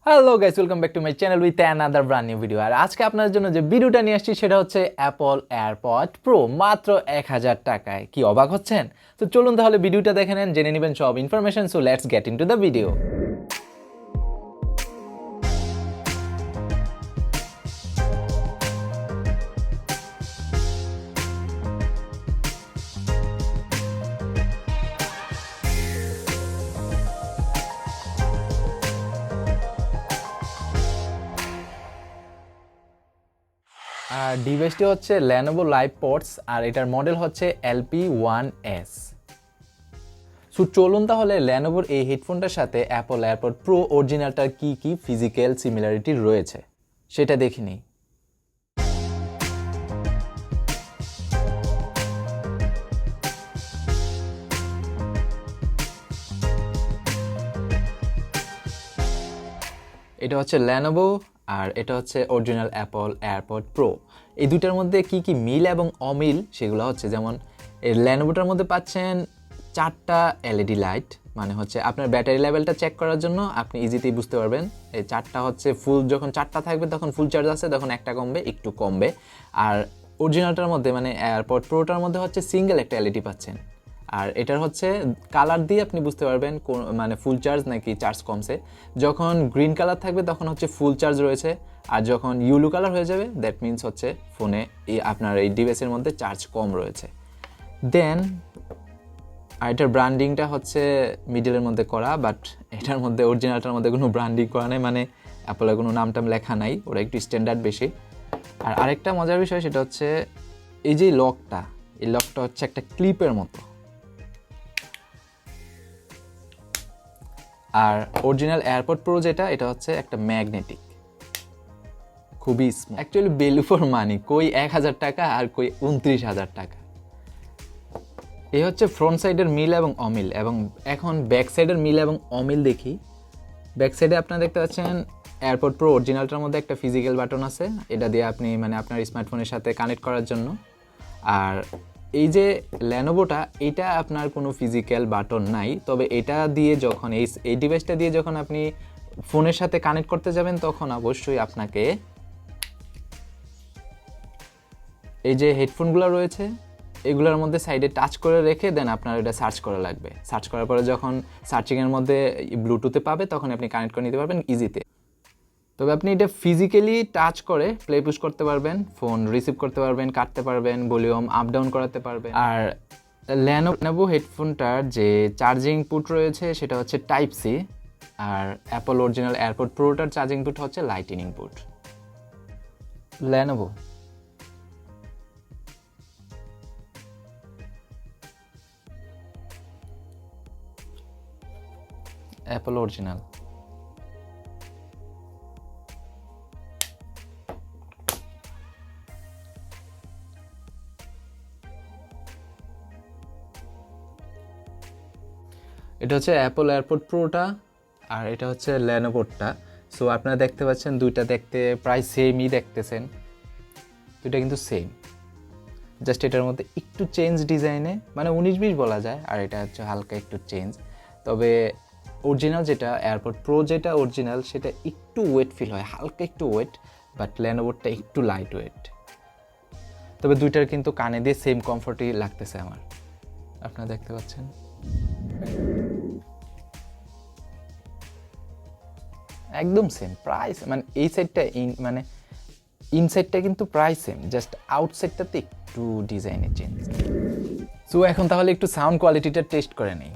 Hello guys, welcome back to my channel with another brand new video. আর আজকে আপনাদের জন্য যে ভিডিওটা নিয়ে আসছি সেটা হচ্ছে অ্যাপল এয়ারপড প্রো মাত্র 1000 টাকায়। কি অবাক হচ্ছেন? তো চলুন তাহলে ভিডিওটা দেখে নেন, জেনে নেবেন সব information. So let's get into the video. আর ডিভাইসটি হচ্ছে Lenovo LivePods আর এটার মডেল হচ্ছে LP1S। সো চলুন তাহলে Lenovoর এই হেডফোনটার সাথে অ্যাপল এয়ারপড প্রো অরিজিনালটার কি কি ফিজিক্যাল সিমিলারিটি রয়েছে সেটা দেখে নিই। এটা হচ্ছে Lenovo আর এটা হচ্ছে অরিজিনাল অ্যাপল এয়ারপড প্রো। এই দুইটার মধ্যে কি কি মিল এবং অমিল সেগুলো হচ্ছে, যেমন এই Lenovoটার মধ্যে পাচ্ছেন 4টা এলইডি লাইট, মানে হচ্ছে আপনার ব্যাটারি লেভেলটা চেক করার জন্য আপনি ইজিতেই বুঝতে পারবেন। এই 4টা হচ্ছে ফুল, যখন 4টা থাকবে তখন ফুল চার্জ আছে, তখন একটা কমবে, একটু কমবে। আর অরিজিনালটার মধ্যে মানে এয়ারপড প্রোটার মধ্যে হচ্ছে সিঙ্গেল একটা এলইডি পাচ্ছেন। আর এটার হচ্ছে কালার দিয়ে আপনি বুঝতে পারবেন কোন মানে ফুল চার্জ নাকি চার্জ কমছে। যখন গ্রিন কালার থাকবে তখন হচ্ছে ফুল চার্জ রয়েছে, আর যখন ইয়েলো কালার হয়ে যাবে দ্যাট মিন্স হচ্ছে ফোনে আপনার এই ডিভাইসের মধ্যে চার্জ কম রয়েছে। দেন আর এটার ব্র্যান্ডিংটা হচ্ছে মিডলের মধ্যে করা, বাট এটার মধ্যে অরিজিনালটার মধ্যে কোনো ব্র্যান্ডিং করা নেই, মানে অ্যাপলের কোনো নামটাম লেখা নাই, ওরা একটু স্ট্যান্ডার্ড বেশি। আর আরেকটা মজার বিষয় সেটা হচ্ছে এই যে লকটা, এই লকটা হচ্ছে একটা ক্লিপের মতো। আর অরিজিনাল এয়ারপড প্রো যেটা, এটা হচ্ছে একটা ম্যাগনেটিক, খুবই smooth. Actually value for money, কই 1000 টাকা আর কই 29,000 টাকা। এই হচ্ছে ফ্রন্ট সাইডের মিল এবং অমিল, এবং এখন ব্যাক সাইডের মিল এবং অমিল দেখি। ব্যাক সাইডে আপনারা দেখতে পাচ্ছেন এয়ারপড প্রো অরিজিনালটার মধ্যে একটা ফিজিক্যাল বাটন আছে, এটা দিয়ে আপনি মানে আপনার স্মার্টফোনের সাথে কানেক্ট করার জন্য। আর এই যে Lenovoটা, এটা আপনার কোনো ফিজিক্যাল বাটন নাই, তবে এটা দিয়ে যখন এই ডিভাইসটা দিয়ে যখন আপনি ফোনের সাথে কানেক্ট করতে যাবেন তখন অবশ্যই আপনাকে এই যে হেডফোনগুলো রয়েছে এগুলোর মধ্যে সাইডে টাচ করে রেখে দেন আপনার এটা সার্চ করা লাগবে। সার্চ করার পরে যখন সার্চিংয়ের মধ্যে ব্লুটুথে পাবে তখন আপনি কানেক্ট করে নিতে পারবেন ইজিতে। তবে আপনি এটা ফিজিক্যালি টাচ করে প্লে পুশ করতে পারবেন, ফোন রিসিভ করতে পারবেন, কাটতে পারবেন, ভলিউম আপ ডাউন করাতে পারবেন। আর Lenovo হেডফোনটার যে চার্জিং পুট রয়েছে সেটা হচ্ছে টাইপ সি, আর অ্যাপল অরিজিনাল এয়ারপড প্রোটার চার্জিং পুট হচ্ছে lightning port. Lenovo Apple original. এটা হচ্ছে অ্যাপল এয়ারপড প্রোটা আর এটা হচ্ছে Lenovoটা। সো আপনারা দেখতে পাচ্ছেন দুইটা দেখতে প্রায় সেমই দেখতেছেন, দুইটা কিন্তু সেম, জাস্ট এটার মধ্যে একটু চেঞ্জ ডিজাইনে, মানে 19-20 বলা যায়, আর এটা হচ্ছে হালকা একটু চেঞ্জ। তবে অরিজিনাল যেটা এয়ারপড প্রো যেটা অরিজিনাল সেটা একটু ওয়েট ফিল হয়, হালকা একটু ওয়েট, বাট Lenovoটা একটু লাইট ওয়েট। তবে দুইটার কিন্তু কানে দিয়ে সেম কমফোর্টই লাগতেছে আমার, আপনারা দেখতে পাচ্ছেন। একদম সেম প্রাইস, মানে এই সাইডটা মানে ইনসাইডটা কিন্তু প্রায় সেম, জাস্ট আউটসাইডটাতে একটু ডিজাইনের চেঞ্জ। সো এখন তাহলে একটু সাউন্ড কোয়ালিটিটা টেস্ট করে নেই।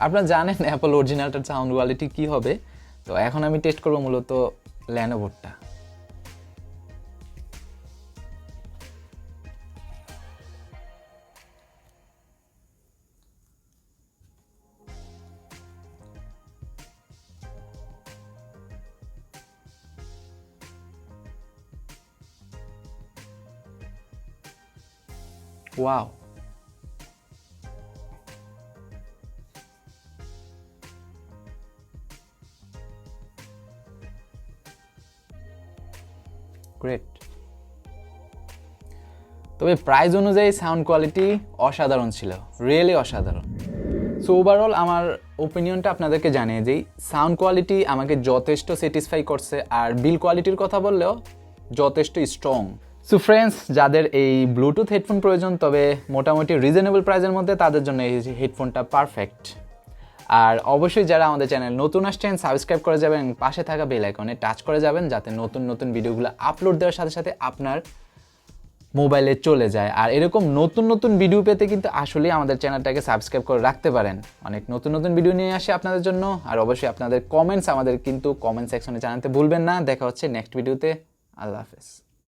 আপনারা জানেন অ্যাপল অরিজিনালটার সাউন্ড কোয়ালিটি কি হবে, তো এখন আমি টেস্ট করবো মূলত Lenovoটা। Wow, great. তবে প্রাইস অনুযায়ী সাউন্ড কোয়ালিটি অসাধারণ ছিল, রিয়েলি অসাধারণ। সো ওভারঅল আমার ওপিনিয়নটা আপনাদেরকে জানিয়ে দিই, সাউন্ড কোয়ালিটি আমাকে যথেষ্ট স্যাটিসফাই করছে, আর বিল কোয়ালিটির কথা বললেও যথেষ্ট স্ট্রং। সো ফ্রেন্ডস, যাদের এই ব্লুটুথ হেডফোন প্রয়োজন তবে মোটামুটি রিজনেবল প্রাইসের মধ্যে, তাদের জন্য এই হেডফোনটা পারফেক্ট। আর অবশ্যই যারা আমাদের চ্যানেল নতুন আসছেন সাবস্ক্রাইব করে যাবেন, পাশে থাকা বেল আইকনে টাচ করে যাবেন যাতে নতুন নতুন ভিডিওগুলো আপলোড দেওয়ার সাথে সাথে আপনার মোবাইলে চলে যায়। আর এরকম নতুন নতুন ভিডিও পেতে কিন্তু আসলে আমাদের চ্যানেলটাকে সাবস্ক্রাইব করে রাখতে পারেন, অনেক নতুন নতুন ভিডিও নিয়ে আসে আপনাদের জন্য। আর অবশ্যই আপনাদের কমেন্টস আমাদের কিন্তু কমেন্ট সেকশনে জানাতে ভুলবেন না। দেখা হচ্ছে নেক্সট ভিডিওতে। আল্লাহ হাফেজ।